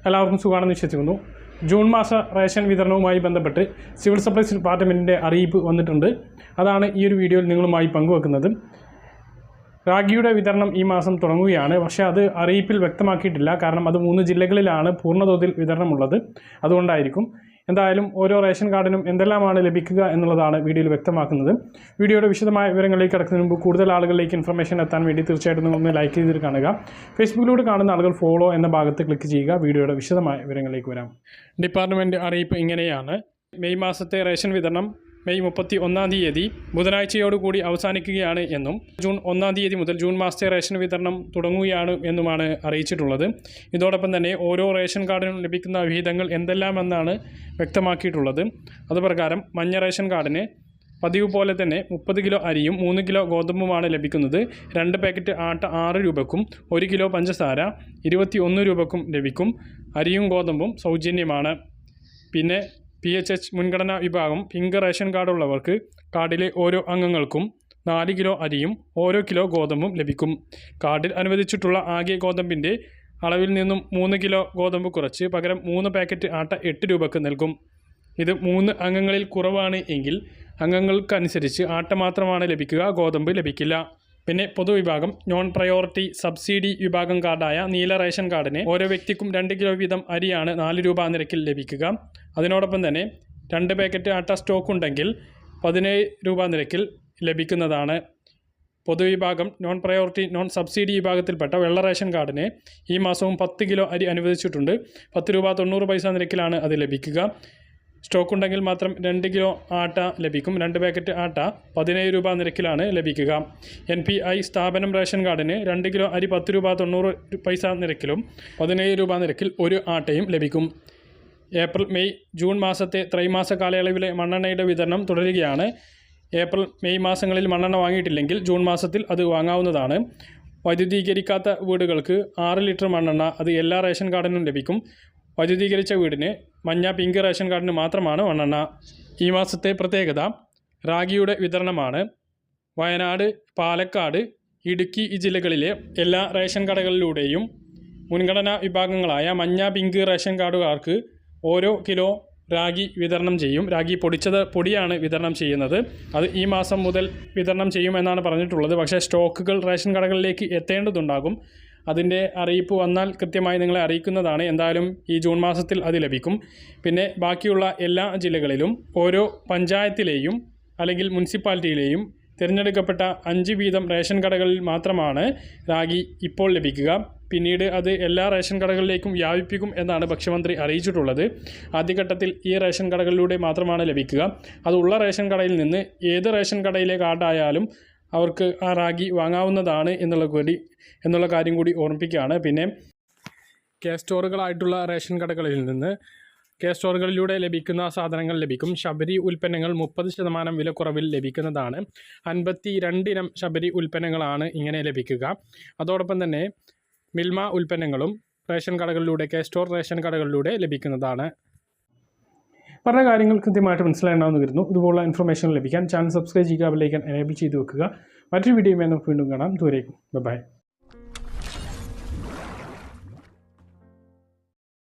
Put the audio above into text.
എല്ലാവർക്കും സുഖമാണെന്ന് വിശ്വസിക്കുന്നു. ജൂൺ മാസ റേഷൻ വിതരണവുമായി ബന്ധപ്പെട്ട് സിവിൽ സപ്ലൈസ് ഡിപ്പാർട്ട്മെൻറ്റിൻ്റെ അറിയിപ്പ് വന്നിട്ടുണ്ട്. അതാണ് ഈ ഒരു വീഡിയോയിൽ നിങ്ങളുമായി പങ്കുവെക്കുന്നത്. റാഗിയുടെ വിതരണം ഈ മാസം തുടങ്ങുകയാണ്. പക്ഷേ അത് അറിയിപ്പിൽ വ്യക്തമാക്കിയിട്ടില്ല. കാരണം അത് 3 ജില്ലകളിലാണ് പൂർണ്ണതോതിൽ വിതരണമുള്ളത്. അതുകൊണ്ടായിരിക്കും. എന്തായാലും ഓരോ റേഷൻ കാർഡിനും എന്തെല്ലാമാണ് ലഭിക്കുക എന്നുള്ളതാണ് വീഡിയോയിൽ വ്യക്തമാക്കുന്നത്. വീഡിയോയുടെ വിശദമായ വിവരങ്ങളിലേക്ക് കടക്കുന്നതിന് മുമ്പ് കൂടുതൽ ആളുകളിലേക്ക് ഇൻഫർമേഷൻ എത്താൻ വേണ്ടി തീർച്ചയായിട്ടും നിങ്ങളൊന്ന് ലൈക്ക് ചെയ്തിട്ട് കാണുക. ഫേസ്ബുക്കിലൂടെ കാണുന്ന ആളുകൾ ഫോളോ എന്ന ഭാഗത്ത് ക്ലിക്ക് ചെയ്യുക. വീഡിയോയുടെ വിശദമായ വിവരങ്ങളിലേക്ക് വരാം. ഡിപ്പാർട്ട്മെൻറ്റ് അറിയിപ്പ് ഇങ്ങനെയാണ്. മെയ് മാസത്തെ റേഷൻ വിതരണം മെയ് 31-ാം തീയതി ബുധനാഴ്ചയോടുകൂടി അവസാനിക്കുകയാണ് എന്നും ജൂൺ 1-ാം തീയതി മുതൽ ജൂൺ മാസത്തെ റേഷൻ വിതരണം തുടങ്ങുകയാണ് എന്നുമാണ് അറിയിച്ചിട്ടുള്ളത്. ഇതോടൊപ്പം തന്നെ ഓരോ റേഷൻ കാർഡിനും ലഭിക്കുന്ന വിഹിതങ്ങൾ എന്തെല്ലാമെന്നാണ് വ്യക്തമാക്കിയിട്ടുള്ളത്. അതുപ്രകാരം മഞ്ഞ റേഷൻ കാർഡിന് പതിവ് പോലെ തന്നെ 30 കിലോ അരിയും 3 കിലോ ഗോതമ്പുമാണ് ലഭിക്കുന്നത്. 2 പാക്കറ്റ് ആട്ട 6 രൂപയ്ക്കും 1 കിലോ പഞ്ചസാര 21 രൂപയ്ക്കും ലഭിക്കും. അരിയും ഗോതമ്പും സൗജന്യമാണ്. പിന്നെ PHH മുൻഗണനാ വിഭാഗം പിങ്ക് റേഷൻ കാർഡുള്ളവർക്ക് കാർഡിലെ ഓരോ അംഗങ്ങൾക്കും 4 കിലോ അരിയും ഓരോ കിലോ ഗോതമ്പും ലഭിക്കും. കാർഡിൽ അനുവദിച്ചിട്ടുള്ള ആകെ ഗോതമ്പിൻ്റെ അളവിൽ നിന്നും 3 കിലോ ഗോതമ്പ് കുറച്ച് പകരം 3 പാക്കറ്റ് ആട്ട 8 രൂപയ്ക്ക് നൽകും. ഇത് 3 അംഗങ്ങളിൽ കുറവാണ് എങ്കിൽ അംഗങ്ങൾക്കനുസരിച്ച് ആട്ട മാത്രമാണ് ലഭിക്കുക, ഗോതമ്പ് ലഭിക്കില്ല. പിന്നെ പൊതുവിഭാഗം നോൺ പ്രയോറിറ്റി സബ്സിഡി വിഭാഗം കാർഡായ നീല റേഷൻ കാർഡിന് ഓരോ വ്യക്തിക്കും 2 കിലോ വീതം അരിയാണ് 4 രൂപ നിരക്കിൽ ലഭിക്കുക. അതിനോടൊപ്പം തന്നെ 2 പാക്കറ്റ് ആട്ട സ്റ്റോക്ക് ഉണ്ടെങ്കിൽ 17 രൂപ നിരക്കിൽ ലഭിക്കുന്നതാണ്. പൊതുവിഭാഗം നോൺ പ്രയോറിറ്റി നോൺ സബ്സിഡി വിഭാഗത്തിൽപ്പെട്ട വെള്ള റേഷൻ കാർഡിന് ഈ മാസവും 10 കിലോ അരി അനുവദിച്ചിട്ടുണ്ട്. 10 രൂപ 90 പൈസ നിരക്കിലാണ് അത് ലഭിക്കുക. സ്റ്റോക്ക് ഉണ്ടെങ്കിൽ മാത്രം 2 കിലോ ആട്ട ലഭിക്കും. 2 പാക്കറ്റ് ആട്ട 17 രൂപ നിരക്കിലാണ് ലഭിക്കുക. NPI സ്ഥാപനം റേഷൻ കാർഡിന് 2 കിലോ അരി 10 രൂപ 90 പൈസ നിരക്കിലും 17 രൂപ നിരക്കിൽ ഒരു ആട്ടയും ലഭിക്കും. ഏപ്രിൽ മെയ് ജൂൺ മാസത്തെ ത്രൈമാസ കാലയളവിലെ മണ്ണെണ്ണയുടെ വിതരണം തുടരുകയാണ്. ഏപ്രിൽ മെയ് മാസങ്ങളിൽ മണ്ണെണ്ണ വാങ്ങിയിട്ടില്ലെങ്കിൽ ജൂൺ മാസത്തിൽ അത് വാങ്ങാവുന്നതാണ്. വൈദ്യുതീകരിക്കാത്ത വീടുകൾക്ക് 6 ലിറ്റർ മണ്ണെണ്ണ അത് എല്ലാ റേഷൻ കാർഡിനും ലഭിക്കും. വൈദ്യുതീകരിച്ച വീടിന് മഞ്ഞ പിങ്ക് റേഷൻ കാർഡിന് മാത്രമാണ് മണ്ണെണ്ണ. ഈ മാസത്തെ പ്രത്യേകത റാഗിയുടെ വിതരണമാണ്. വയനാട്, പാലക്കാട്, ഇടുക്കി ജില്ലകളിലെ എല്ലാ റേഷൻ കടകളിലൂടെയും മുൻഗണനാ വിഭാഗങ്ങളായ മഞ്ഞ പിങ്ക് റേഷൻ കാർഡുകാർക്ക് ഓരോ കിലോ റാഗി വിതരണം ചെയ്യും. റാഗി പൊടിയാണ് വിതരണം ചെയ്യുന്നത്. അത് ഈ മാസം മുതൽ വിതരണം ചെയ്യുമെന്നാണ് പറഞ്ഞിട്ടുള്ളത്. പക്ഷേ സ്റ്റോക്കുകൾ റേഷൻ കടകളിലേക്ക് എത്തേണ്ടതുണ്ടാകും. അതിൻ്റെ അറിയിപ്പ് വന്നാൽ കൃത്യമായി നിങ്ങളെ അറിയിക്കുന്നതാണ്. എന്തായാലും ഈ ജൂൺ മാസത്തിൽ അത് ലഭിക്കും. പിന്നെ ബാക്കിയുള്ള എല്ലാ ജില്ലകളിലും ഓരോ പഞ്ചായത്തിലെയും അല്ലെങ്കിൽ മുനിസിപ്പാലിറ്റിയിലെയും തിരഞ്ഞെടുക്കപ്പെട്ട 5 വീതം റേഷൻ കടകളിൽ മാത്രമാണ് റാഗി ഇപ്പോൾ ലഭിക്കുക. പിന്നീട് അത് എല്ലാ റേഷൻ കടകളിലേക്കും വ്യാപിപ്പിക്കും എന്നാണ് ഭക്ഷ്യമന്ത്രി അറിയിച്ചിട്ടുള്ളത്. ആദ്യഘട്ടത്തിൽ ഈ റേഷൻ കടകളിലൂടെ മാത്രമാണ് ലഭിക്കുക. അതുള്ള റേഷൻ കടയിൽ നിന്ന് ഏത് റേഷൻ കടയിലെ കാർഡായാലും അവർക്ക് ആ റാഗി വാങ്ങാവുന്നതാണ് എന്നുള്ള കാര്യം കൂടി ഓർമ്മിപ്പിക്കുകയാണ്. പിന്നെ സ്റ്റോറുകളായിട്ടുള്ള റേഷൻ കടകളിൽ നിന്ന് സ്റ്റോറുകളിലൂടെ ലഭിക്കുന്ന സാധനങ്ങൾ ലഭിക്കും. ശബരി ഉൽപ്പന്നങ്ങൾ 30% വിലക്കുറവിൽ ലഭിക്കുന്നതാണ്. 52 ഇനം ശബരി ഉൽപ്പന്നങ്ങളാണ് ഇങ്ങനെ ലഭിക്കുക. അതോടൊപ്പം തന്നെ മിൽമ ഉൽപ്പന്നങ്ങളും റേഷൻ കടകളിലൂടെ സ്റ്റോർ റേഷൻ കടകളിലൂടെ ലഭിക്കുന്നതാണ്. പറഞ്ഞ കാര്യങ്ങൾ കൃത്യമായിട്ട് മനസ്സിലായിട്ടുണ്ടാവുമെന്ന് വരുന്നു. ഇതുപോലുള്ള ഇൻഫർമേഷൻ ലഭിക്കാൻ ചാനൽ സബ്സ്ക്രൈബ് ചെയ്യുക, ബെൽ ഐക്കൺ എനേബിൾ ചെയ്ത് വെക്കുക. മറ്റൊരു വീഡിയോയുമായി നമുക്ക് വീണ്ടും കാണാം. ദൂരേക്കും ബൈ.